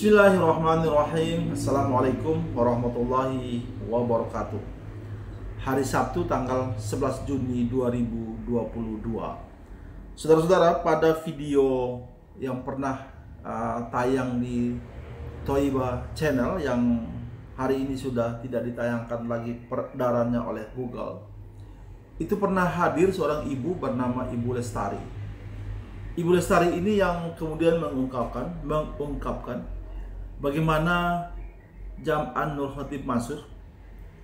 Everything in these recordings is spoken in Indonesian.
Bismillahirrahmanirrahim. Assalamualaikum warahmatullahi wabarakatuh. Hari Sabtu tanggal 11 Juni 2022. Saudara-saudara, pada video yang pernah tayang di Toiba Channel yang hari ini sudah tidak ditayangkan lagi perdarannya oleh Google, itu pernah hadir seorang ibu bernama Ibu Lestari. Ibu Lestari ini yang kemudian mengungkapkan bagaimana Jam'an Nur Khatib Mansur,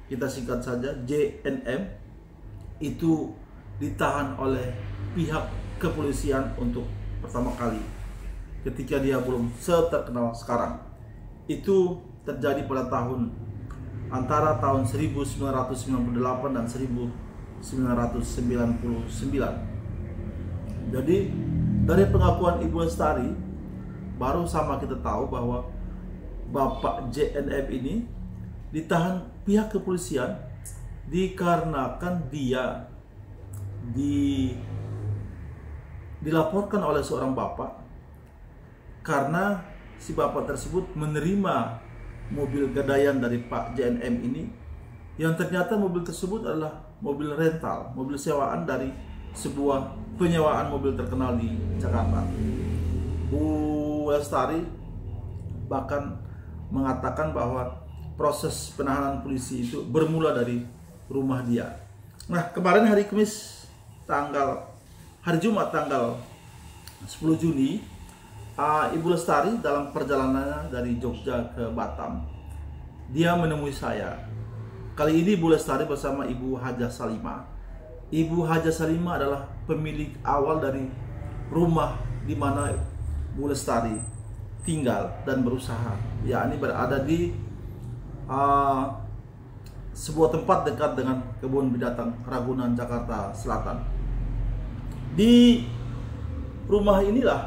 kita singkat saja JNM, itu ditahan oleh pihak kepolisian untuk pertama kali ketika dia belum seterkenal sekarang. Itu terjadi pada antara tahun 1998 dan 1999. Jadi dari pengakuan Ibu Lestari, baru sama kita tahu bahwa Bapak JNM ini ditahan pihak kepolisian dikarenakan dia dilaporkan oleh seorang bapak karena si bapak tersebut menerima mobil gadaian dari Pak JNM ini, yang ternyata mobil tersebut adalah mobil rental, mobil sewaan dari sebuah penyewaan mobil terkenal di Jakarta. Bu Lestari bahkan mengatakan bahwa proses penahanan polisi itu bermula dari rumah dia. Nah, kemarin hari Jumat tanggal 10 Juni, Ibu Lestari dalam perjalanannya dari Jogja ke Batam, dia menemui saya. Kali ini Bu Lestari bersama Ibu Hajah Salimah. Ibu Hajah Salimah adalah pemilik awal dari rumah di mana Bu Lestari tinggal dan berusaha, yakni berada di sebuah tempat dekat dengan kebun binatang Ragunan, Jakarta Selatan. Di rumah inilah,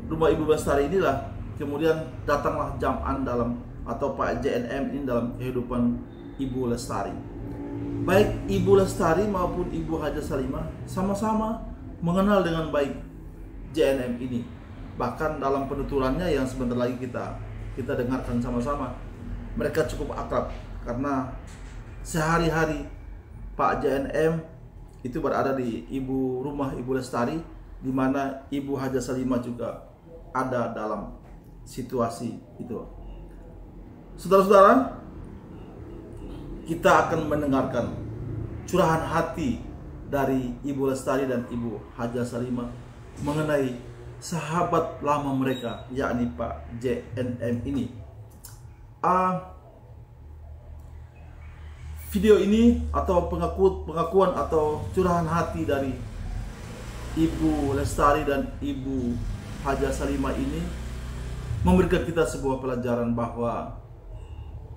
rumah Ibu Lestari inilah, kemudian datanglah Jam'an atau Pak JNM ini dalam kehidupan Ibu Lestari. Baik Ibu Lestari maupun Ibu Hajah Salimah sama-sama mengenal dengan baik JNM ini. Bahkan dalam penuturannya yang sebentar lagi kita dengarkan sama-sama, mereka cukup akrab karena sehari-hari Pak JNM itu berada di rumah Ibu Lestari, di mana Ibu Hajah Salimah juga ada dalam situasi itu. Saudara-saudara, kita akan mendengarkan curahan hati dari Ibu Lestari dan Ibu Hajah Salimah mengenai sahabat lama mereka, yakni Pak JNM ini. Video ini atau pengakuan atau curahan hati dari Ibu Lestari dan Ibu Hajah Salimah ini memberikan kita sebuah pelajaran bahwa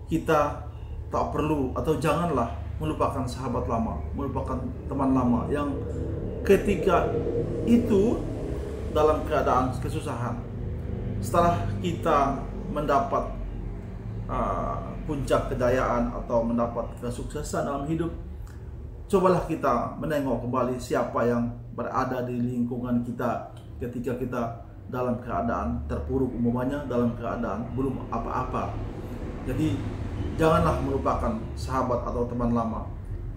kita tak perlu atau janganlah melupakan sahabat lama, melupakan teman lama yang ketika itu dalam keadaan kesusahan, setelah kita mendapat puncak kejayaan atau mendapat kesuksesan dalam hidup, cobalah kita menengok kembali siapa yang berada di lingkungan kita ketika kita dalam keadaan terpuruk, umpamanya dalam keadaan belum apa-apa. Jadi janganlah melupakan sahabat atau teman lama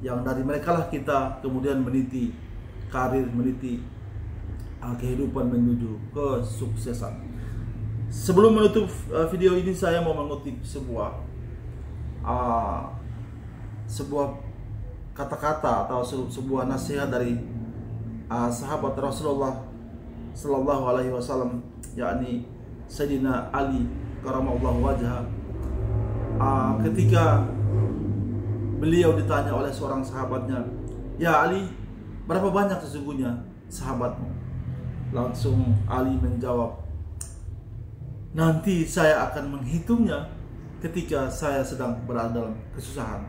yang dari mereka lah kita kemudian meniti karir, meniti kehidupan menuju kesuksesan. Sebelum menutup video ini, saya mau mengutip sebuah kata-kata atau sebuah nasihat dari sahabat Rasulullah Sallallahu Alaihi Wasallam, yakni Sayyidina Ali Karamallahu Wajhah. Ketika beliau ditanya oleh seorang sahabatnya, "Ya Ali, berapa banyak sesungguhnya sahabatmu?" Langsung Ali menjawab, "Nanti saya akan menghitungnya ketika saya sedang berada dalam kesusahan."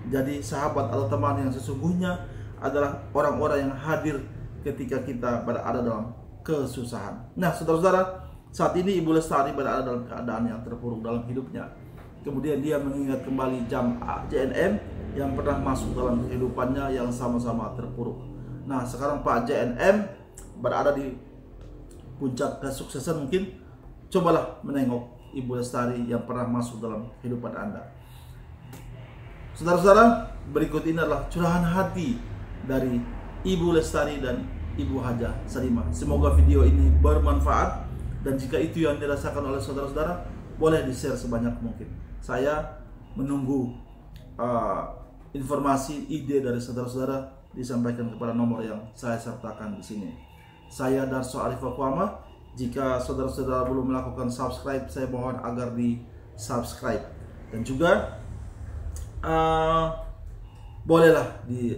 Jadi sahabat atau teman yang sesungguhnya adalah orang-orang yang hadir ketika kita berada dalam kesusahan. Nah, saudara-saudara, saat ini Ibu Lestari berada dalam keadaan yang terpuruk dalam hidupnya. Kemudian dia mengingat kembali JNM yang pernah masuk dalam kehidupannya yang sama-sama terpuruk. Nah, sekarang Pak JNM berada di puncak kesuksesan mungkin, cobalah menengok Ibu Lestari yang pernah masuk dalam kehidupan Anda. Saudara-saudara, berikut ini adalah curahan hati dari Ibu Lestari dan Ibu Haja Salimah. Semoga video ini bermanfaat, dan jika itu yang dirasakan oleh saudara-saudara, boleh di-share sebanyak mungkin. Saya menunggu informasi, ide dari saudara-saudara disampaikan kepada nomor yang saya sertakan di sini. Saya Darso Arif Aquama. Jika saudara-saudara belum melakukan subscribe, saya mohon agar di subscribe, dan juga bolehlah di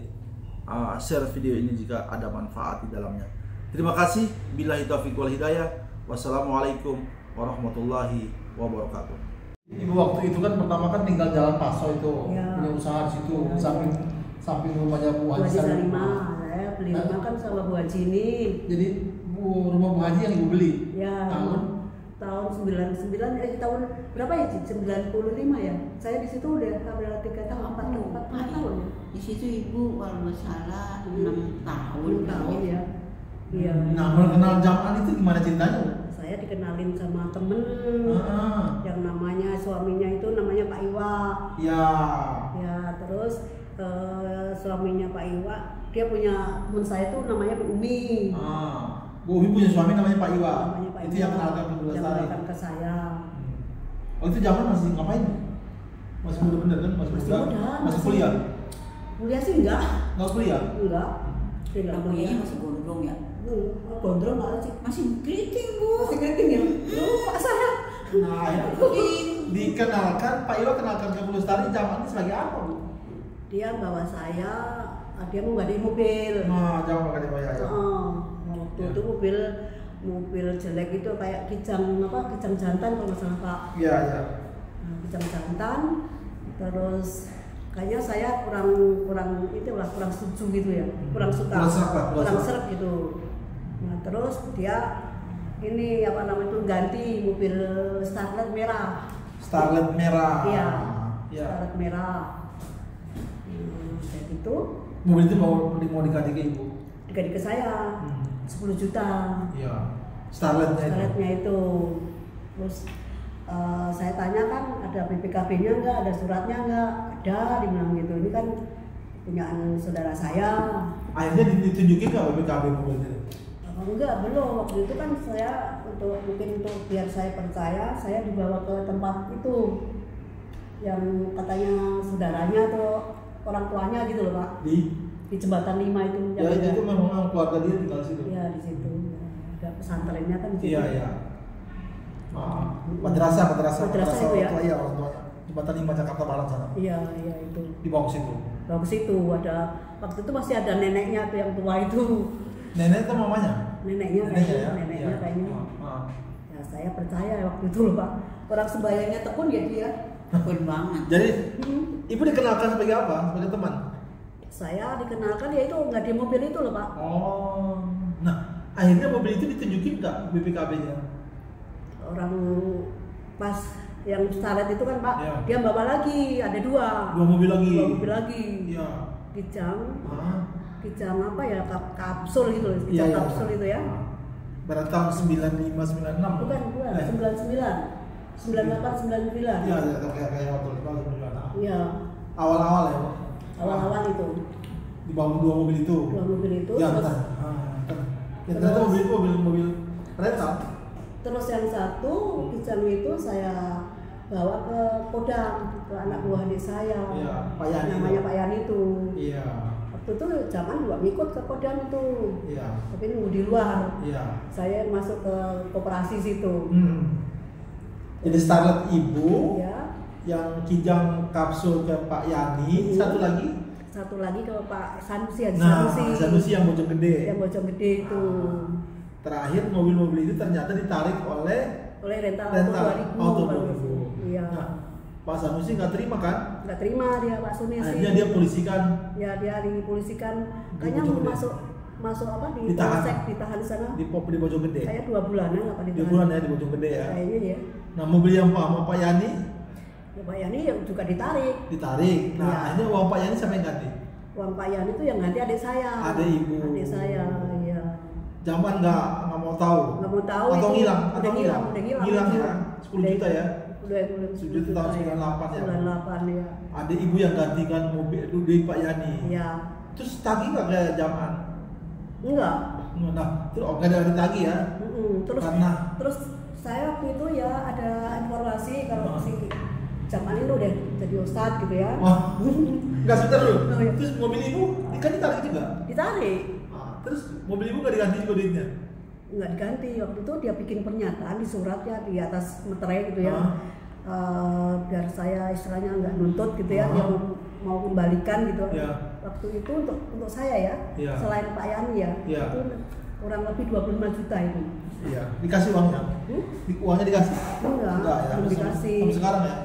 share video ini jika ada manfaat di dalamnya. Terima kasih. Billahi taufiq wal hidayah. Wassalamualaikum warahmatullahi wabarakatuh. Ibu waktu itu kan pertama kan tinggal Jalan Paso itu, punya usaha di situ, samping rumahnya Bu Haji Salimah. Saya beli rumah kan sama Bu Haji ini. Jadi rumah Bu Haji yang Ibu beli? Ya, tahun 99, tahun berapa ya? 95 ya. Saya di situ udah 3 tahun, 4 tahun ya. Di situ Ibu kalau nggak salah 6 tahun. 6 tahun ya. Iya. Nah, mengenal Jaman itu gimana ceritanya? Saya dikenalin sama temen yang namanya suaminya itu namanya Pak Iwa. Ya. Ya, terus suaminya Pak Iwa, dia punya temen saya tuh namanya Bu Umi. Bu Umi punya suami namanya Pak Iwa. Namanya Pak Itu Iwa. yang kenalkan ke Bu Lestari. Yang ke saya. Oh, itu zaman masih ngapain? Masih muda bener kan? Masih muda. Masih kuliah? Kuliah sih enggak. Enggak kuliah? Enggak. Dia enggak kuliah. Kuliahnya masih gondrong ya? Gondrong enggak sih? Masih keriting Bu. Masih keriting ya? Lupa saya. Nah, dikenalkan, Pak Iwa kenalkan ke Bu Lestari zaman ini sebagai apa, Bu? Dia bawa saya, dia mau ngadain mobil. Nah, jangan pakai Pak ya. Waktu itu mobil jelek itu kayak kijang jantan kalau nggak salah Pak. Iya, iya. Nah, kijang jantan, terus kayaknya saya kurang setuju gitu ya, kurang suka, kurang serap gitu. Nah, terus dia ini ganti mobil Starlet merah. Starlet merah. Iya. Ya. Starlet merah. Kayak gitu. Mobil itu mau diganti ke Ibu? Diganti ke saya. 10 juta. Iya. Starletnya itu. Terus saya tanya kan ada BPKB-nya enggak, ada suratnya enggak? Ada, dibilang gitu. Ini kan punyaan saudara saya. Akhirnya ditunjukin nggak BPKB mobilnya? Enggak, belum. Waktu itu kan saya mungkin untuk biar saya percaya, saya dibawa ke tempat itu yang katanya saudaranya atau orang tuanya gitu loh Pak. Di Jembatan 5 itu. Ya, itu memang keluarga dia tinggal situ. Iya, di situ. Ada pesantrennya kan di situ. Iya, iya. Madrasah itu ya. Iya, orang tua. Jembatan 5 Jakarta Barat sana. Iya, itu. Di bawah situ. Bawah situ ada, waktu itu masih ada neneknya tuh yang tua itu. Nenek itu mamanya? Neneknya ya? kayaknya. Ya, saya percaya waktu itu loh Pak. Orang sembayangnya tekun ya dia. Tekun banget. Jadi Ibu dikenalkan sebagai apa? Sebagai teman? Saya dikenalkan ya itu nggak di mobil itu loh Pak. Oh, nah akhirnya mobil itu ditunjukin nggak BPKB-nya? Orang pas yang Starlet itu kan Pak, ya. dia bawa lagi, ada dua mobil lagi. Iya. Kijang. Kijang apa ya, kapsul gitu loh, Iya, kapsul itu ya. Berarti tahun 95, 96? Bukan, 99. 98, 99. Iya, kayak waktu itu tahun 99. Iya. Awal-awal ya, Pak? Awal-awal itu. Dibangun dua mobil itu? Dua mobil itu. Ya, terus, ternyata mobil itu mobil rental. Terus yang satu kijang itu saya bawa ke Kodam, ke anak buah adik saya. Iya, Pak Yani. Namanya Pak Yani itu. Iya. Waktu itu zaman juga ngikut ke Kodam itu. Iya. Tapi nunggu di luar. Iya. Saya masuk ke koperasi situ. Jadi Starlet Ibu, ya. yang kijang kapsul ke Pak Yani, satu lagi ke Pak Sanusi. Sanusi yang Bojonggede. Yang Bojonggede itu. Terakhir mobil-mobil itu ternyata ditarik oleh rental auto 2000. Iya. Nah, Pak Sanusi nggak terima kan? Nggak terima dia Pak Sanusi. Akhirnya dia polisikan. Ya, dia dipolisikan. Kayaknya mau masuk apa di ditahan sana di Bojonggede. Saya 2 bulanan apa ditahan. 2 bulan ya di Bojonggede ya. Kayaknya ya. Nah, mobil yang Pak Yani? Ya, Pak Yani juga ditarik. Nah, ya. akhirnya uang Pak Yani siapa yang ganti? Uang Pak Yani itu yang ganti adik saya. Adik Ibu. Adik saya, iya. Zaman nggak mau tahu. Nggak mau tahu. Atau itu. hilang, Udah hilang. Hilang ya. 10 juta ya. Udah 10 juta tahun 98 ya. 98 ya. Ada ibu yang gantikan mobil itu dari Pak Yani. Iya. Terus tagih nggak kayak zaman? Enggak. Nah, terus nggak ada tagih ya? Terus saya waktu itu ya ada informasi kalau si zaman itu udah jadi ustadz gitu ya. Wah, nggak sebentar dulu. Oh, iya. Terus mobil ibu kan ditarik juga? Ditarik. Terus mobil ibu nggak diganti juga duitnya? Nggak diganti. Waktu itu dia bikin pernyataan di surat ya di atas meterai gitu ya. Biar saya istilahnya nggak nuntut gitu ya, dia mau kembalikan gitu. Waktu itu untuk saya ya, selain Pak Yani ya, itu kurang lebih 25 juta itu. Iya, dikasih uangnya? Uangnya dikasih? Enggak ya, belum dikasih. Sampai sekarang ya?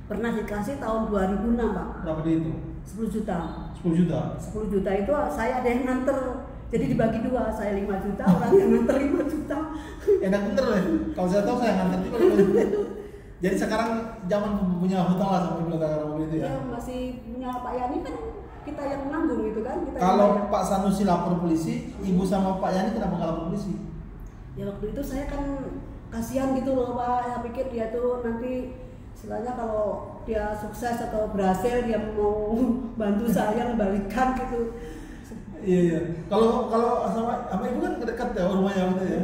Pernah dikasih tahun 2006 Pak. Berapa dia itu? 10 juta. 10 juta? 10 juta itu saya ada yang nganter. Jadi dibagi dua, saya 5 juta, orang yang nganter 5 juta. Enak bener ya, kalau saya tahu saya nganter juga. Jadi sekarang zaman punya hutang lah sama mobil itu ya? Ya masih punya Pak Yani kan kita yang nanggung gitu kan. Kalau Pak Sanusi lapor polisi, ibu sama Pak Yani kenapa nggak lapor polisi? Ya waktu itu saya kan kasihan gitu loh Pak, saya pikir dia tuh nanti istilahnya kalau dia sukses atau berhasil dia mau bantu saya kembalikan gitu. Iya. Kalau sama ibu kan dekat ya rumahnya gitu ya.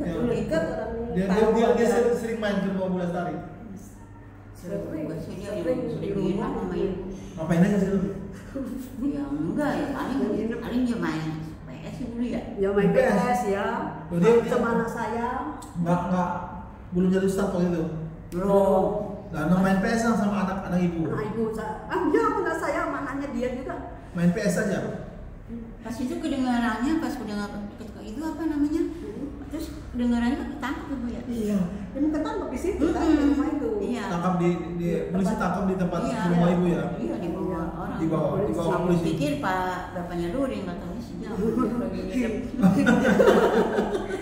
Dekat orang. Dia sering main ke rumah Bu Lestari. Sering di rumah sama ibu. Ngapain aja sih lu? Ya enggak ya, paling dia main PS dulu ya. Ya main PS ya. Sama anak saya. Enggak belum jadi ustaz waktu itu. Belum. Nah, main PS sama anak ibu. Anak ibu ya anak saya sama anaknya dia juga. Main PS aja. Pas itu kedengarannya pas udah ketika itu apa namanya? Terus kedengarannya ketangkep ibu ya? Iya. Dia ketangkep di situ kan di rumah itu. Iya. Tangkap di polisi tangkap di tempat rumah ibu ya? Iya, di bawah orang. Di bawah polisi. Pikir Pak bapaknya Duri nggak tahu sih jam.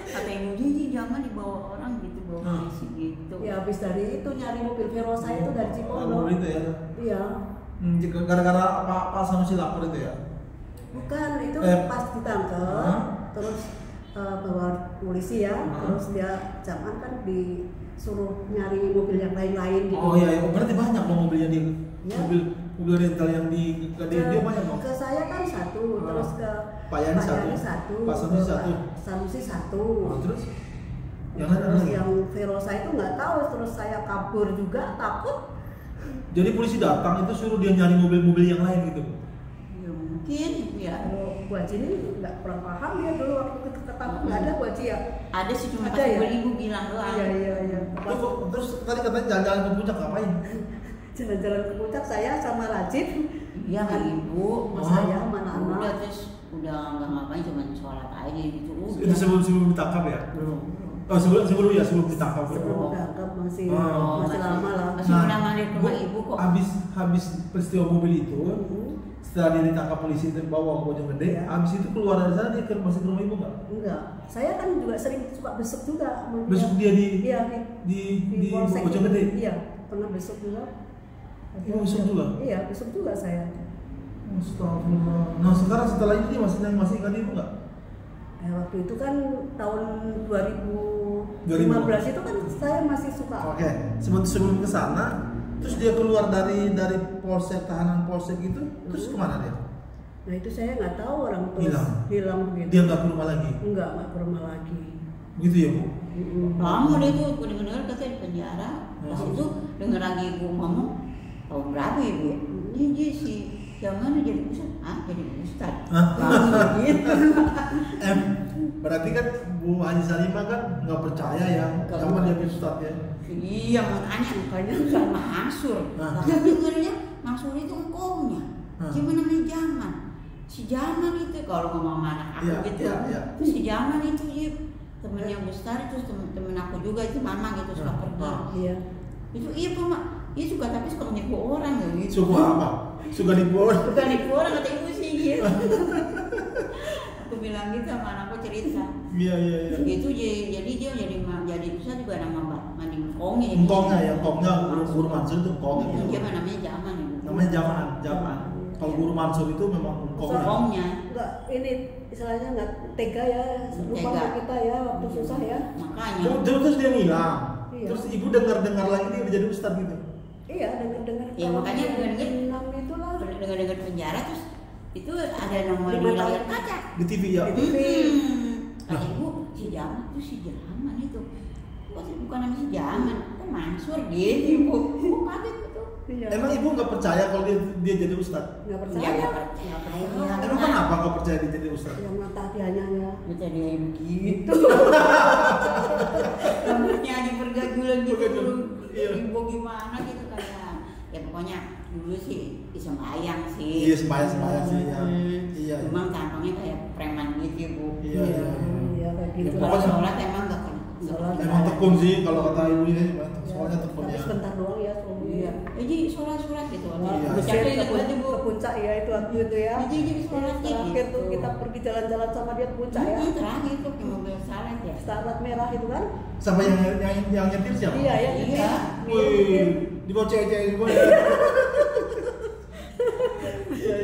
Kata ibu dia zaman di bawah orang gitu, bawa polisi gitu. Ya habis dari itu nyari mobil Verosa itu dari Cipondo. Mobil itu ya? Iya. Gara-gara Pak Sanusi lapor itu ya? Bukan, itu pas ditangkap, terus bawa polisi ya, terus dia zaman kan disuruh nyari mobil yang lain-lain gitu. Oh iya, berarti banyak dong mobilnya dia. Ya. Mobil rental yang di dia banyak dong. Ke saya kan satu, terus ke Pak Yani satu, Pak Sanusi satu. Sanusi satu. Terus Terus yang Verosa itu nggak tahu, terus saya kabur juga takut. Jadi polisi datang itu suruh dia nyari mobil-mobil yang lain gitu. Ya mungkin ya. Bu Haji ini nggak kurang paham dia dulu waktu ketangkep nggak ada Bu Haji ya. Ada sih cuma Ada pas ya? ibu bilang doang. Iya. Terus tadi katanya jalan-jalan ke puncak ngapain? Jalan-jalan ke puncak saya sama Rajib. Iya sama ibu. Saya sama anak-anak. Udah terus udah nggak ngapain cuma sholat aja gitu. Itu sebelum ditangkap ya? Belum. Oh sebelum ditangkap. Sebelum ditangkap masih lama lah. Masih pernah mandir ke rumah ibu kok. Habis peristiwa mobil itu, setelah dia ditangkap polisi dan bawa ke Bojonggede, habis itu keluar dari sana dia masih ke rumah ibu nggak? Enggak. Saya kan juga sering suka besuk juga. Besuk dia di Bojonggede? Iya, pernah besuk juga. Besuk juga? Iya, besuk juga saya. Astagfirullah. Nah sekarang setelah ini dia masih ingat ibu nggak? Waktu itu kan tahun 2015 itu kan saya masih suka. Oke. Sebelum ke sana, terus dia keluar dari polsek, tahanan polsek itu, terus kemana dia? Nah itu saya nggak tahu, orang terus hilang begitu. Dia nggak ke rumah lagi? Nggak ke rumah lagi. Gitu ya Bu? Lama dia tuh, dengar katanya di penjara. Pas itu dengar lagi ibu ngomong, tahun berapa ibu ya? Ini si yang mana jadi ustad? Jadi ustad. Gitu. Berarti kan Bu Haji Salimah kan nggak percaya yang zaman dia ustad ya? Iya makanya sama Mansur. Tapi dengarnya Mansur itu engkongnya. Gimana namanya Jaman? Si Jaman itu kalau ngomong sama anak aku gitu. Terus si Jaman itu ya temennya Bestari, terus temen aku juga itu mama gitu suka pergi. Iya. Itu iya Pak Mak. Iya suka tapi suka nipu orang ya gitu. Suka apa? Suka nipu orang? Suka nipu orang kata ibu sih gitu. Aku bilang gitu sama anakku cerita. Iya. Gitu jadi dia jadi pusat juga nama mandi engkongnya. Engkongnya ya, engkongnya guru Mansur itu engkongnya. Dia namanya Jaman ya. Namanya Jaman. Kalau Guru Mansur itu memang koknya. Enggak, ini istilahnya enggak tega ya, lupa sama kita ya waktu susah ya. Makanya. Terus dia ngilang. Iya. Terus ibu dengar lagi dia udah jadi ustad gitu. Iya, dengar. Ya makanya dengar itulah. Dengar penjara terus itu ada nomor di layar kaca. Di TV ya. Di TV. Kata ibu, si Jaman itu. Kok bukan namanya si Jaman, kok Mansur gitu ibu. Kok kaget gitu. Iya. Emang ibu nggak percaya kalau dia jadi ustad? Nggak percaya. Ya, nggak percaya. Emang kenapa nggak percaya dia jadi ustad? Yang mata hatinya ya. Baca dia begitu. Rambutnya aja pergajulan gitu. Iya. Ibu gimana gitu kayak. Ya pokoknya dulu sih sembahyang sih. Iya sembahyang sih ya. Iya. Cuma tampangnya kayak preman gitu ibu. Iya. Iya kayak gitu. Kalau sholat emang nggak kan. Emang tekun sih kalau kata ibu ini, soalnya tekun ya. Sebentar doang ya. Iya. Jadi sholat gitu. Iya. Ke puncak ya itu waktu itu ya. Jadi sholat terakhir tuh kita pergi jalan-jalan sama dia ke puncak ya. Terakhir tuh ke mobil salat ya. Starlet merah itu kan? Sama yang nyetir siapa? Iya ya. Iya. Wih, di bawah cewek-cewek semua. Iya.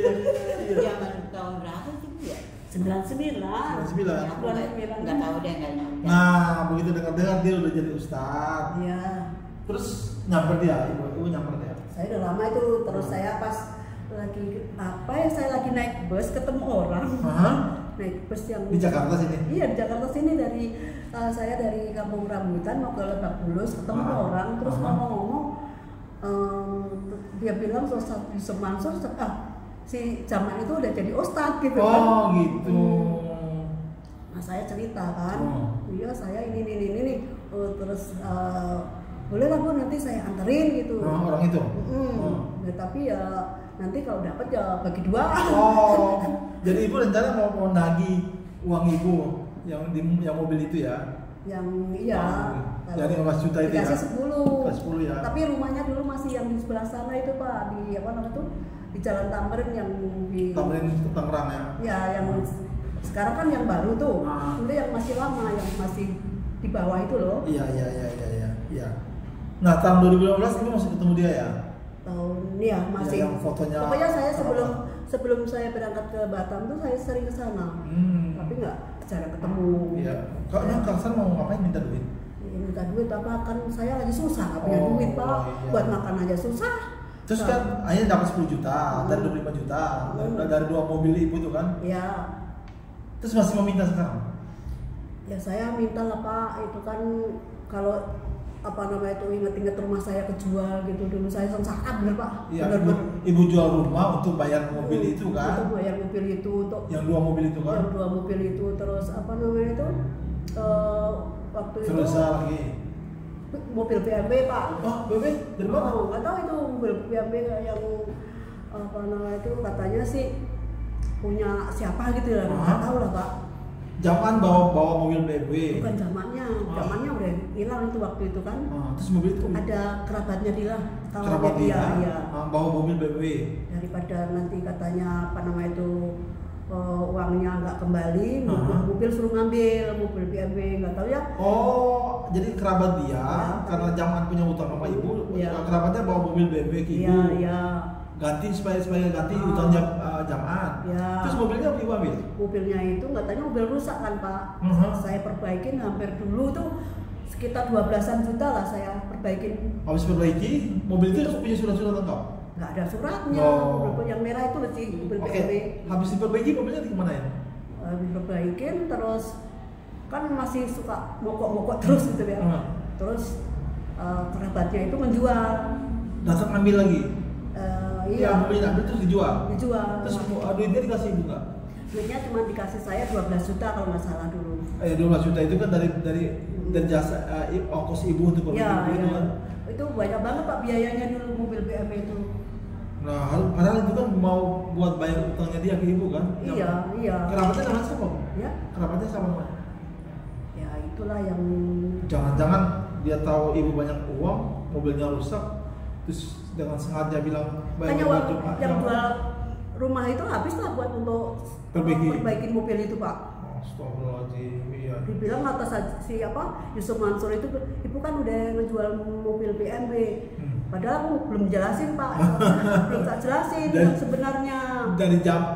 Zaman tahun berapa sih bu ya? 99. Aku nggak tahu deh nggak nyampe. Nah, begitu dengar dia udah jadi ustad. Iya. Terus nyamper dia, ibu nyamper dia. Saya udah lama itu, terus saya pas saya lagi naik bus ketemu orang. Naik bus yang di Jakarta sini. Iya, di Jakarta sini saya dari Kampung Rambutan mau ke Lebak Bulus, ketemu orang terus ngomong-ngomong dia bilang Ustaz Yusuf Mansur si Jaman itu udah jadi ustad gitu kan. Oh gitu. Nah saya cerita kan, iya saya ini. Terus boleh lah Bu nanti saya anterin gitu. Orang itu? Ya, tapi ya nanti kalau dapat ya bagi dua. Oh, jadi ibu rencana mau nagih uang ibu yang mobil itu ya? Yang iya. Yang 15 juta itu ya? Dikasih 10. 10 ya. Tapi rumahnya dulu masih yang di sebelah sana itu Pak, di apa namanya tuh? Di Jalan Tamrin yang di Tamrin Tangerang ya? Ya, yang sekarang kan yang baru tuh. Dulu yang masih lama, yang masih di bawah itu loh. Iya. Nah, tahun 2015 ini masih ketemu dia ya? Tahun ya masih. Yang fotonya. Pokoknya saya sebelum saya berangkat ke Batam tuh saya sering ke sana. Tapi nggak jarang ketemu. Iya. Kalau Kang San mau ngapain minta duit? Minta duit apa kan saya lagi susah nggak punya duit Pak. Iya. Buat makan aja susah. Terus kan akhirnya dapat 10 juta, dari 25 juta, dari 2 mobil ibu itu kan? Iya. Terus masih mau minta sekarang? Ya saya minta lah Pak, itu kan kalau apa namanya itu inget-inget rumah saya kejual gitu dulu saya sengsara bener Pak. Iya, ibu jual rumah untuk bayar mobil itu kan? Untuk bayar mobil itu, untuk yang 2 mobil itu kan? Yang 2 mobil itu terus apa namanya itu waktu itu. Terus lagi. Mobil BMW Pak. Oh BMW dari mana? Nggak tahu itu mobil BMW yang apa namanya itu katanya sih punya siapa gitu ya, nggak tahu lah Pak. Zaman bawa mobil BMW. Bukan zamannya udah hilang itu waktu itu kan. Terus mobil itu ada kerabatnya dia, kerabat dia. Ya. Bawa mobil BMW. Daripada nanti katanya apa namanya itu uangnya nggak kembali, mobil suruh ngambil mobil BMW nggak tahu ya. Oh, jadi kerabat dia karena zaman punya utang sama ibu, kerabatnya bawa mobil BMW ke ibu. Iya. Ganti supaya ganti utang jamaah. Ya. Terus mobilnya ibu ambil? Mobilnya itu katanya mobil rusak kan Pak. Saya perbaikin hampir dulu tuh sekitar 12-an juta lah saya perbaikin. Habis perbaiki, mobil itu punya surat-surat lengkap? Nggak ada suratnya. Mobil yang merah itu sih mobil BMW. Habis diperbaiki mobilnya kemana ya? Diperbaikin terus kan masih suka mokok-mokok terus gitu ya. Terus kerabatnya itu menjual. Datang ambil lagi? Iya. Mobilnya ambil terus dijual? Terus duitnya dikasih ibu nggak? Duitnya cuma dikasih saya 12 juta kalau nggak salah dulu. 12 juta itu kan dari jasa ongkos ibu untuk perbaiki itu kan? Itu banyak banget Pak biayanya dulu mobil BMW itu. Nah, padahal itu kan mau buat bayar utangnya dia ke ibu kan? Iya. Kerabatnya namanya siapa? Ya. Kerabatnya siapa namanya? Ya itulah yang. Jangan-jangan dia tahu ibu banyak uang, mobilnya rusak, terus dengan sengaja bilang bayar Jumat. Yang jual rumah itu habis lah buat untuk perbaikin mobil itu Pak. Astagfirullahaladzim. Iya. Dibilang atas si Yusuf Mansur itu, ibu kan udah ngejual mobil BMW. Padahal aku belum jelasin Pak, belum tak jelasin sebenarnya. Dari jam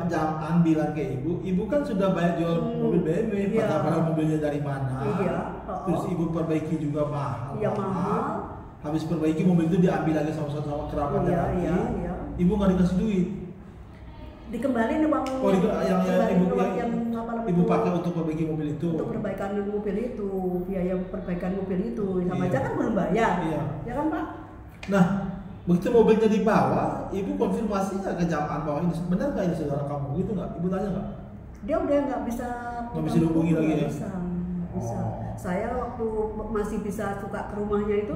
bilang ke ibu kan sudah banyak jual mobil BMW, padahal mobilnya dari mana? Iya. Terus ibu perbaiki juga mahal. Iya mahal. Habis perbaiki mobil itu diambil lagi sama kerabatnya lagi. Iya. Ibu nggak dikasih duit. Dikembaliin uang. Oh, yang ibu pakai untuk perbaiki mobil itu. Untuk perbaikan mobil itu, biaya perbaikan mobil itu, sama aja kan belum bayar. Iya. Ya kan Pak? Nah, begitu mobilnya dibawa, ibu konfirmasi nggak ke jamaah bahwa ini benar nggak ini saudara kamu, gitu nggak? Ibu tanya nggak? Dia udah nggak bisa dihubungi lagi ya? Bisa. Saya waktu masih bisa suka ke rumahnya itu,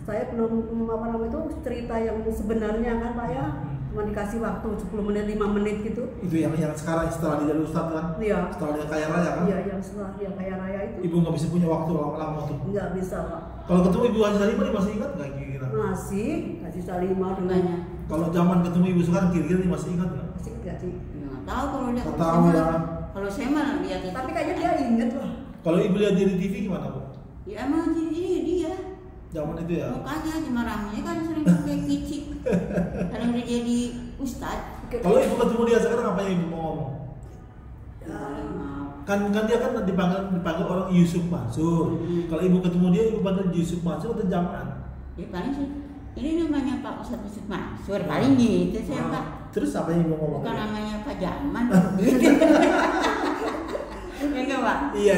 saya belum itu cerita yang sebenarnya kan Pak ya. Cuma dikasih waktu 10 menit, 5 menit gitu. Itu yang sekarang setelah dia jadi ustadz kan? Iya. Setelah dia kaya raya kan? Iya, yang setelah dia kaya raya itu. Ibu nggak bisa punya waktu lama-lama tuh? Nggak bisa Pak. Kalau ketemu Ibu Haji Salimah masih ingat nggak kira-kira? Masih, Haji Salimah dulu. Kalau zaman ketemu Ibu sekarang kira-kira masih ingat nggak? Masih nggak sih? Nggak tahu kalau dia. Tahu ya. Kalau saya mah lihat itu. Tapi kayaknya dia inget lah. Kalau Ibu lihat di TV gimana Bu? Ya emang ini dia. Zaman itu ya? Mukanya cuma ramenya kan sering pakai kicik. Karena udah jadi ustad. Kalau Ibu ketemu dia sekarang apa yang Ibu mau ngomong? Kan dia kan dipanggil orang Yusuf Mansur. Kalau Ibu ketemu dia, Ibu panggil Yusuf Mansur atau Jaman? Ya paling sih. Ini namanya Pak Ustadz Yusuf Mansur. Paling gitu saya Pak. Terus apa yang Ibu ngomong? Bukan namanya Pak Jaman. Ya enggak Pak? Iya.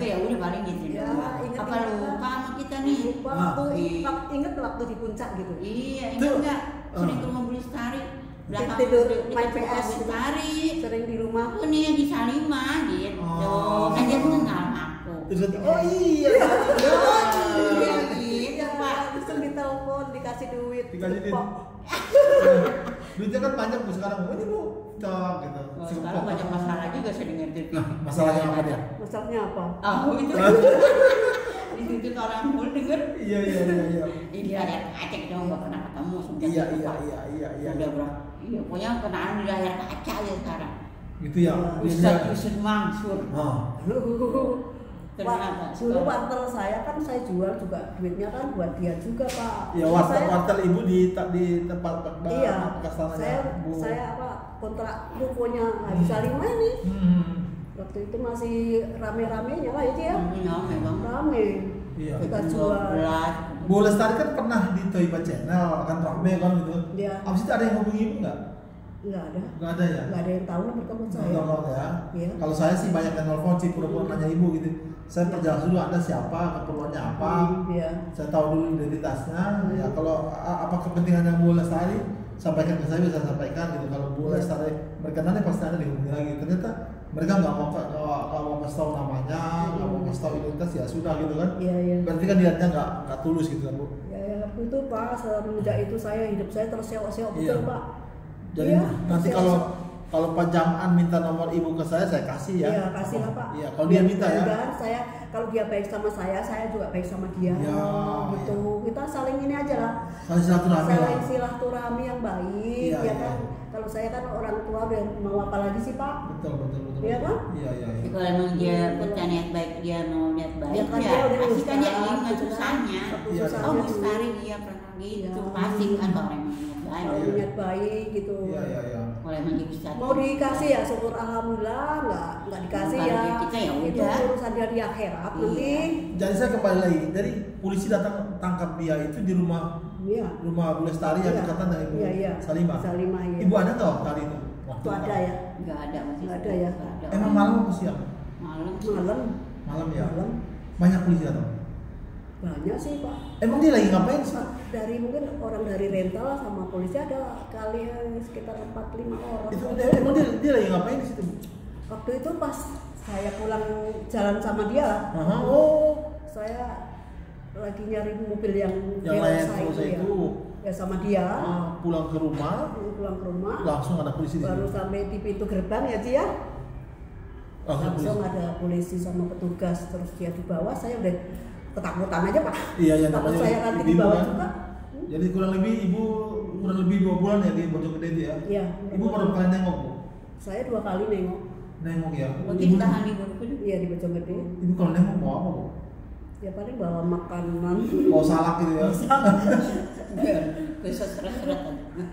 Ya udah paling gitu. Ya, apa lupa sama kita nih? Lupa inget waktu di puncak gitu. Iya, ingat nggak? Sering ke rumah Bu Lestari. Tidur main PS Lestari. Sering di rumah. Aku nih yang di Salimah gitu. Kan dia kenal aku. Oh iya. Iya gitu Pak. Terus ditelepon, dikasih duit. Duitnya kan banyak Bu sekarang. Ini Bu, cok gitu. Sekarang banyak masalah juga saya dengar itu. Masalahnya apa dia? Masalahnya apa? Itu. Itu orang mulu denger. Iya. Ini layar kaca kita nggak pernah ketemu sudah. Iya. Udah berapa? Iya, pokoknya kenalan di layar kaca ya sekarang. Gitu ya. Ustadz Yusuf Mansur. Ternyata dulu wartel saya kan saya jual juga, duitnya kan buat dia juga Pak. Ya wartel Ibu di tempat bekas tanahnya Bu. Saya kontrak rukonya Haji Salimah ini. Waktu itu masih rame-ramenya lah itu ya. Rame. Iya. Kita jual. Bu Lestari kan pernah di Toiba Channel, kan rame kan gitu. Iya. Abis itu ada yang hubungi Ibu nggak? Nggak ada. Nggak ada ya? Nggak ada yang tahu nomor telepon saya. Telepon ya. Iya. Kalau saya sih banyak yang telepon sih, pura-pura nanya Ibu gitu. Saya perjelas dulu Anda siapa, keperluannya apa. Iya. Saya tahu dulu identitasnya. Ya kalau apa kepentingan yang Bu Lestari, sampaikan ke saya, bisa sampaikan gitu. Kalau Bu Lestari berkenan, pasti Anda dihubungi lagi. Ternyata mereka nggak mau kasih tahu namanya, nggak mau kasih tahu identitas, ya sudah gitu kan. Iya. Berarti kan niatnya nggak tulus gitu kan Bu. Ya waktu itu Pak, semenjak itu hidup saya terseok-seok betul Pak. Jadi nanti kalau Pak Jaman minta nomor Ibu ke saya kasih ya. Iya, kasih lah Pak. Iya, kalau dia minta ya. Kalau dia baik sama saya juga baik sama dia. Ya, gitu. Iya. Kita saling ini aja lah. Saling silaturahmi. Saling silaturahmi yang baik, ya kan. Kalau saya kan orang tua udah mau apa lagi sih Pak? Betul. Iya kan? Iya. Kalau emang dia punya niat baik, dia mau niat baik, ya pasti kan dia ingat susahnya. Oh Lestari dia pernah gitu, pasti kan kalau emang niat baik. Kalau niat baik gitu. Iya. Kalau emang dia bisa. Mau dikasih ya syukur alhamdulillah, nggak dikasih ya. Kita ya itu udah. urusan dia di akhirat nanti. Jadi saya kembali lagi, dari polisi datang tangkap dia itu di rumah Bu Lestari yang dekatan dari Ibu Salimah. Iya. Ibu ada nggak waktu itu? Waktu ada ya? Nggak ada masih. Nggak ada ya? Emang malam atau siang? Malam Ya. Banyak polisi datang? Banyak sih Pak. Emang dia lagi ngapain sih? Mungkin orang dari rental sama polisi ada kali sekitar 4-5 orang. Itu emang dia lagi ngapain di situ? Waktu itu pas saya pulang jalan sama dia. Saya lagi nyari mobil yang lain saya itu. Ya sama dia. Pulang ke rumah. Langsung ada polisi di situ. Baru sampai di pintu gerbang ya Ci ya. Langsung ada polisi sama petugas, terus dia di bawah. Saya udah ketakutan aja Pak. Iya. Takut saya nanti di bawah juga. Jadi kurang lebih 2 bulan ya di Bojonggede itu ya? Iya. Ibu berapa kali nengok Bu? Saya 2 kali nengok. Nengok ya? Mungkin tahan di Bojonggede. Iya di Bojonggede. Ibu kalau nengok mau apa Bu? Ya paling bawa makanan. Bawa salak gitu ya. Bisa seret-seret.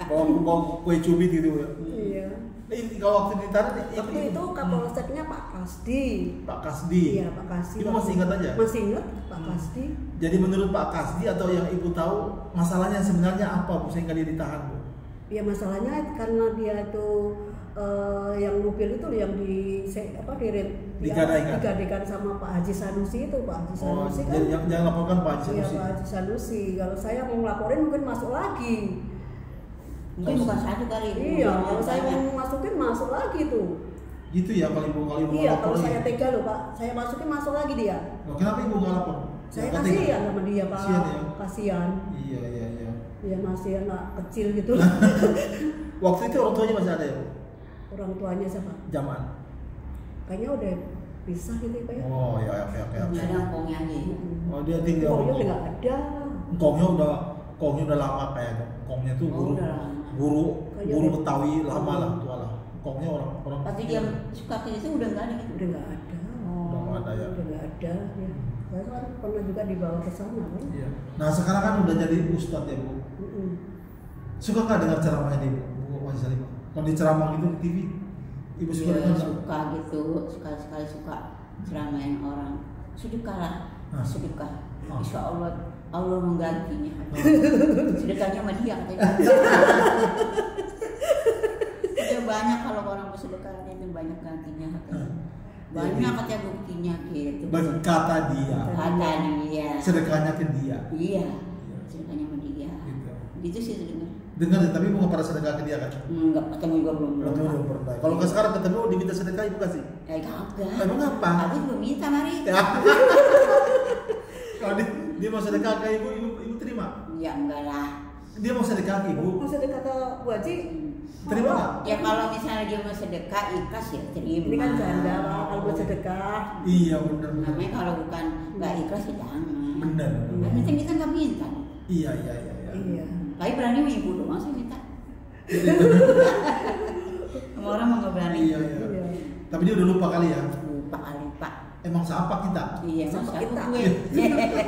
Bawa kue cubit gitu ya. Iya. Ini kalau waktu ditarik Waktu itu Kapolseknya Pak Kasdi. Pak Kasdi. Iya, Pak Kasdi. Ibu masih ingat aja? Masih ingat Pak Kasdi. Jadi menurut Pak Kasdi atau yang Ibu tahu masalahnya sebenarnya apa Bu sehingga dia ditahan Bu? Ya masalahnya karena dia itu yang mobil itu yang digadekan sama Pak Haji Sanusi itu. Pak Haji Sanusi kan. Jangan laporkan Pak Haji Sanusi. Iya, Pak Haji Sanusi. Kalau saya mau ngelaporin mungkin masuk lagi. Mungkin bukan satu kali. Iya, kalau saya mau masukin masuk lagi tuh. Gitu ya kalau Ibu Iya, kalau saya tega loh Pak, saya masukin masuk lagi dia. Loh, kenapa Ibu nggak lapor? Saya kasihan sama dia Pak. Kasihan. Iya. Dia masih anak kecil gitu. Waktu itu orang tuanya masih ada ya Bu? Orang tuanya siapa? Jaman. Kayaknya udah pisah gitu ya Pak ya. Oh ya oke. Nggak ada ngkongnya aja. Oh dia tinggal. Ngkongnya udah nggak ada. Ngkongnya udah lama kayak ngkongnya tuh guru Betawi lama lah tua lah. Ngkongnya orang. Pasti dia suka ke situ udah nggak ada gitu. Udah nggak ada. Udah nggak ada ya. Udah nggak ada ya. Saya kan pernah juga dibawa ke sana kan. Iya. Nah sekarang kan udah jadi ustadz ya Bu. Suka nggak dengar ceramahnya di Bu Haji Salimah? Kalau di ceramah gitu di TV, Ibu suka Ya, dengar? suka gitu, sekali-sekali suka ceramain orang. Sedekah lah, sedekah. Insya Allah menggantinya. Sedekahnya sama dia katanya. Udah banyak kalau orang bersedekah itu banyak gantinya katanya. Banyak katanya buktinya gitu. Kata dia. Kata dia. Sedekahnya ke dia. Iya, sedekahnya sama dia. Gitu sih dengar. Dengar tapi Ibu nggak pernah sedekah ke dia kan? Enggak, ketemu juga belum pernah. Kalau nggak sekarang ketemu diminta sedekah Ibu kasih? Kagak. Emang apa? Aku belum minta mari. Ya. Kalau dia mau sedekah ke Ibu terima? Ya enggak lah. Dia mau sedekah ke Ibu? Mau sedekah ke Bu Haji? Terima nggak? Ya kalau misalnya dia mau sedekah ikhlas ya terima. Ini kan janda Pak, kalau mau sedekah. Iya benar. Namanya kalau bukan nggak ikhlas ya jangan. Benar. Nanti kita nggak minta. Iya. Tapi berani sama ibu doang sih minta. Sama orang mau nggak berani. Iya. Tapi dia udah lupa kali ya? Lupa kali Pak. Emang siapa kita? Iya, Sama masa kita. gue.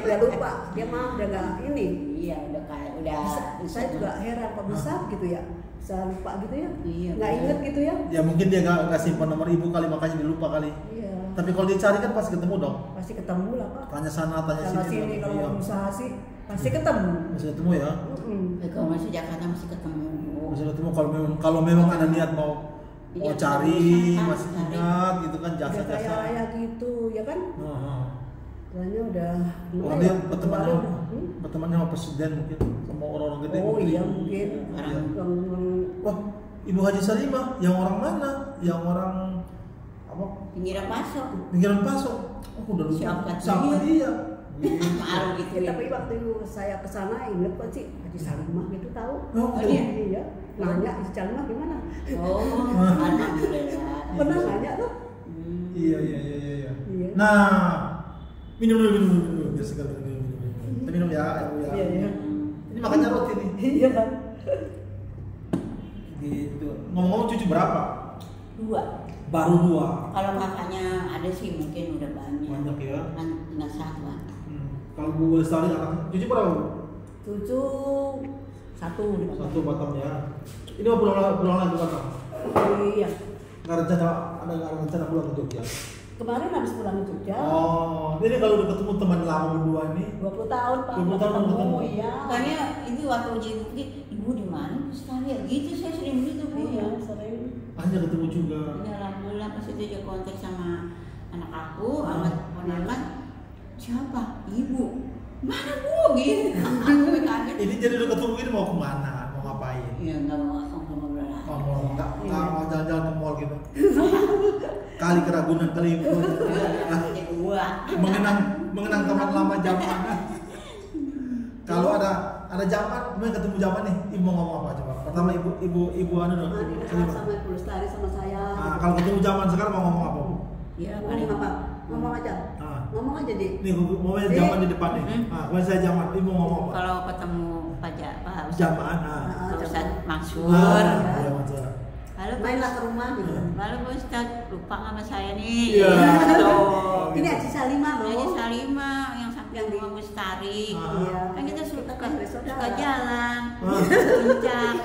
Udah lupa, dia mah udah nggak ini. Iya, udah. Saya juga heran kok bisa gitu ya. Bisa lupa gitu ya. Iya. Nggak inget gitu ya. Ya mungkin dia nggak simpan nomor Ibu kali makanya dia lupa kali. Iya. Tapi kalau dicari kan pasti ketemu dong. Pasti ketemu lah Pak. Tanya sana, tanya Sama sini. sini kalau Iya. mau usaha sih pasti ketemu. Masih ketemu ya? Kalau masih Jakarta masih ketemu. Masih ketemu kalau memang ada niat mau Iya, cari, usaha, masih cari. ingat gitu kan Udah jasa-jasa. kaya raya gitu ya kan. Soalnya udah Oh, dia bertemannya sama presiden mungkin sama orang-orang gede. Oh iya mungkin. Iya. Wah, Ibu Haji Salimah yang orang mana? Yang orang apa? Pinggiran Paso. Pinggiran Paso. Oh, udah lupa. Siapa dia? Malu gitu ya. tapi waktu saya kesana inget kok sih Haji Salimah gitu tahu. Oh, iya. Nanya Haji Salimah gimana? Oh, alhamdulillah. Pernah nanya tuh. Iya. Iya. Nah, minum dulu biar segar minum. Kita minum ya, Ibu ya. Iya. Ini makannya roti nih. Iya kan. Gitu. Ngomong-ngomong cucu berapa? 2. Baru 2. Kalau kakaknya ada sih mungkin udah banyak. Banyak ya. Kan tinggal 1. Kalau Bu Lestari anak cucu berapa? Cucu 1. 1 Batam ya. Ini mau pulang lagi ke Batam. Iya. Nggak rencana pulang ke Jogja. Kemarin habis pulang ke Jogja. Oh, ini kalau udah ketemu teman lama berdua ini. 20 tahun Pak. 20 tahun ketemu. Iya. Makanya ini waktu uji bukti, ibu di mana Lestari ya? Gitu saya sering gitu Bu. Iya, sering. Hanya ketemu juga. Ya alhamdulillah pas itu aja kontak sama anak aku, sama ponakan. Siapa? Ibu. Mana Bu? Gitu. Aku kaget. Ini jadi udah ketemu ini mau kemana? Mau ngapain? Ya nggak mau ngobrol lah. Mau mau jalan-jalan ke mall gitu. Kali ke Ragunan kali Ibu. mengenang teman lama zaman. Kalau ada zaman, mau ketemu zaman nih, Ibu mau ngomong apa coba? Pertama ibu anu dong. Sama Ibu Lestari sama saya. Nah, kalau ketemu zaman sekarang mau ngomong apa? Ya Ngomong apa? Ngomong aja. Ngomong aja di. Nih mau zaman di depan nih. Kalau saya zaman, Ibu mau ngomong apa? Kalau ketemu Pak Zaman. Ustaz Mansur. Iya, Mansur. Halo Mainlah ke rumah gitu. Halo Pak Ustaz, lupa sama saya nih. Iya. Ini Haji Salimah loh. Haji Salimah yang sampai yang rumah Bestari. Iya. Kan kita suka saudara. jalan, puncak,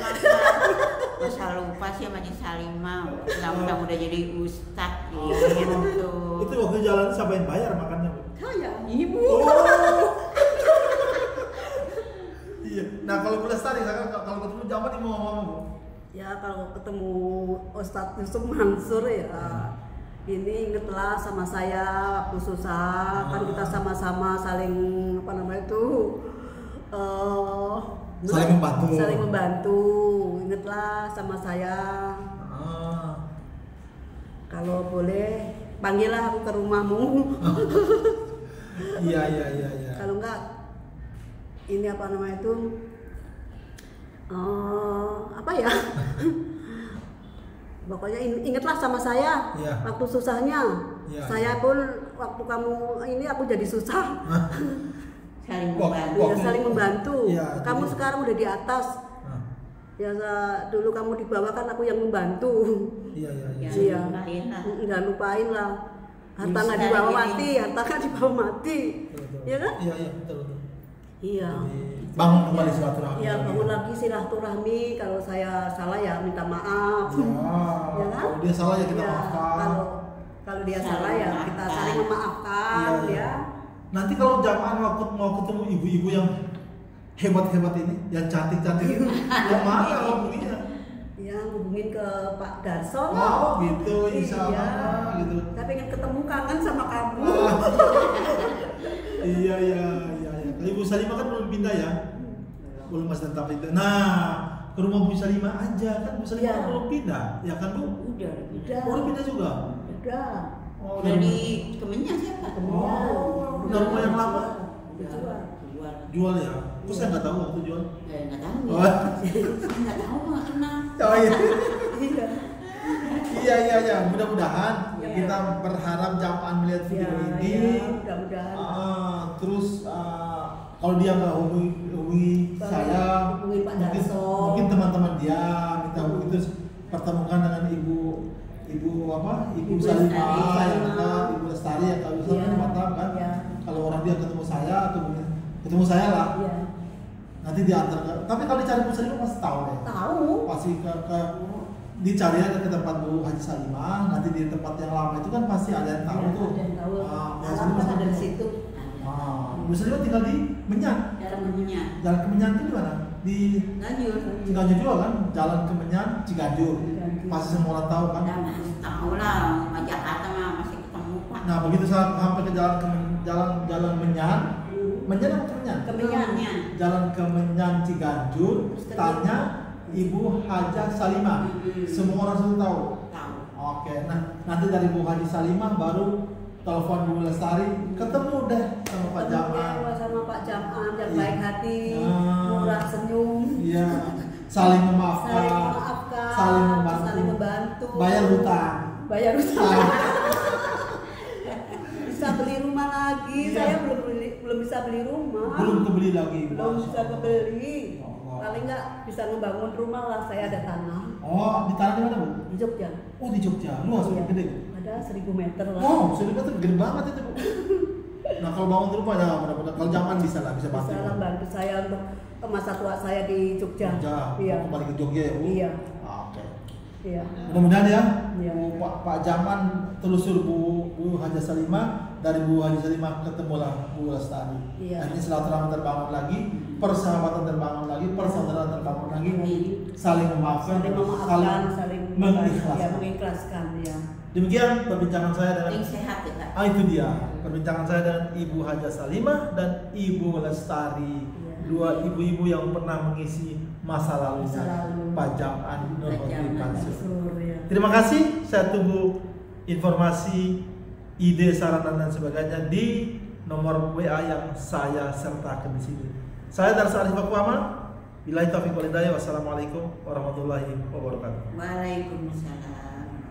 masa lupa sih sama Haji Salimah. Mudah-mudahan udah jadi ustad gitu. Itu waktu jalan siapa yang bayar makannya, Bu? Saya. Ibu. Oh. Iya. Nah kalau Bu Lestari, kalau ketemu Jamal ini mau ngomong, Bu? Ya kalau ketemu Ustadz Yusuf Mansur ya, ini ingetlah sama saya waktu susah, kan kita sama-sama saling apa namanya itu saling membantu. Ingetlah sama saya. Kalau boleh panggillah aku ke rumahmu. Iya. Kalau enggak ini apa namanya itu apa ya? Pokoknya ingatlah sama saya waktu susahnya. Saya pun waktu kamu ini aku jadi susah. Saling membantu. Kamu sekarang udah di atas. Ya dulu kamu di bawah kan aku yang membantu. Iya. Jangan lupain lah. Harta nggak dibawa mati, harta nggak dibawa mati. Iya kan? Iya betul. Iya. Bangun kembali silaturahmi. Iya, bangun lagi silaturahmi. Kalau saya salah ya minta maaf. Ya kan? Kalau dia salah ya kita maafkan. Kalau dia salah ya kita saling memaafkan ya. Nanti kalau jamaah waktu mau ketemu ibu-ibu yang hebat-hebat ini, yang cantik-cantik ini, yang mana hubunginya? Ya, hubungin ke Pak Darso. Oh, gitu, insya Allah gitu. Saya pengen ketemu, kangen sama kamu. Iya. Ibu Salimah kan belum pindah ya? Belum masih tetap pindah. Nah, ke rumah Bu Salimah aja kan Bu Salimah kan belum pindah, ya kan Bu? Udah. Udah pindah juga? Udah. Oh, dari Kemenyan siapa? Oh, udah rumah yang lama? Jual ya? Terus saya nggak tahu waktu jual? Nggak tahu ya. Nggak tahu, nggak kenal. Oh iya. Mudah-mudahan kita berharap jamaah melihat video ini. Mudah-mudahan. Terus kalau dia nggak hubungi saya, mungkin teman-teman dia minta hubungi, terus pertemukan dengan ibu Salimah, Ibu Lestari yang kalau bisa mantap kan. Kalau orang dia ketemu saya atau ketemu saya lah. Nanti diantar. Tapi kalau dicari Bu Salimah pasti tahu ya. Tahu. Pasti ke dicari aja ke tempat Bu Haji Salimah. Nanti di tempat yang lama itu kan pasti ada yang tahu tuh. Ada yang tahu. Bu Salimah ada di situ. Bu Salimah tinggal di Menyan. Jalan ke Menyan itu di mana? Di Ciganjur juga kan? Jalan ke Menyan, Ciganjur. Pasti semua orang tahu kan? Tahu lah, Jakarta mah masih ketemu Pak. Nah begitu saya sampai ke jalan Menyan. Menyan apa Kemenyan? Kemenyan. Jalan ke Menyan Ciganjur, tanya Ibu Hajah Salimah. Semua orang sudah tahu. Oke, nah nanti dari Bu Haji Salimah baru telepon Bu Lestari, ketemu deh sama Pak Jamal. Sama Pak Jamal yang baik hati, murah senyum. Iya. Saling memaafkan, saling membantu. Bayar hutang. Bisa beli rumah lagi. Saya belum bisa beli rumah. Belum kebeli lagi. Belum bisa kebeli. Paling nggak bisa ngebangun rumah lah. Saya ada tanah. Oh, di tanah di mana, Bu? Di Jogja. Oh, di Jogja. Luas gede. Ada 1000 meter lah. Oh, 1000 meter gede banget itu, Bu. Nah, kalau bangun rumah ya mudah-mudahan kalau zaman bisa bantu. Bisa lah bantu saya untuk masa tua saya di Jogja. Iya. Kembali ke Jogja ya, Bu. Iya. Oke. Iya. Mudah-mudahan ya. Iya. Pak Jaman telusur Bu Haji Salimah, dari Bu Haji Salimah ketemulah Bu Lestari. Iya. Akhirnya silaturahmi terbangun lagi, persahabatan terbangun lagi, persaudaraan terbangun lagi, saling memaafkan, saling mengikhlaskan ya. Demikian perbincangan saya dengan sehat ya, Pak. itu dia perbincangan saya dengan Ibu Hajah Salimah dan Ibu Lestari, dua ibu-ibu yang pernah mengisi masa lalunya Pak Jaman Nurhoti Mansur. Terima kasih. Saya tunggu informasi, ide, saran dan sebagainya di nomor WA yang saya sertakan di sini. Saya Darsa Arif Akwama. Billahi taufiq wal hidayah. Wassalamualaikum warahmatullahi wabarakatuh. Waalaikumsalam.